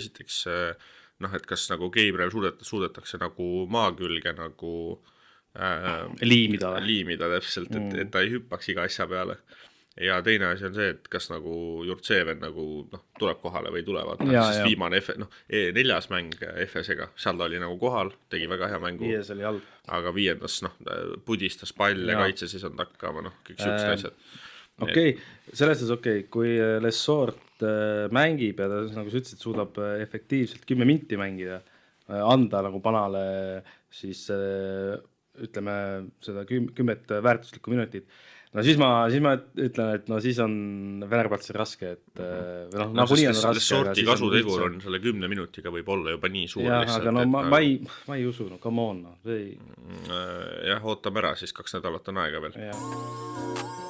esiteks noh, et kas nagu Gabriel suudetakse nagu maa külge nagu liimida täpselt, et ta ei hüppaks iga asja peale. Ja teine asi on see, et kas nagu Jurtseven nagu tuleb kohale või ei tule, vaata, sest viimane neljas mäng FS-ega, seal ta oli nagu kohal, tegi väga hea mängu. Viies oli halb. Aga viiendas pudistas palle, kaitses ei saanud hakkama, kõik sihukesed asjad. Okei, selles mõttes kui Lessort mängib ja ta nagu sa ütlesid, suudab efektiivselt 10 minti mängida, anda nagu Panale siis ütleme seda 10 väärtuslikku minutit. No siis ma ütlen, et siis on Venerbatsel raske, et nagu nii on raske. Lessorti kasutegur on selle 10 minutiga võib olla juba nii suur. Jah, aga ma ei usu, come on. Jah, ootame ära, siis 2 nädalat on aega veel. Jah.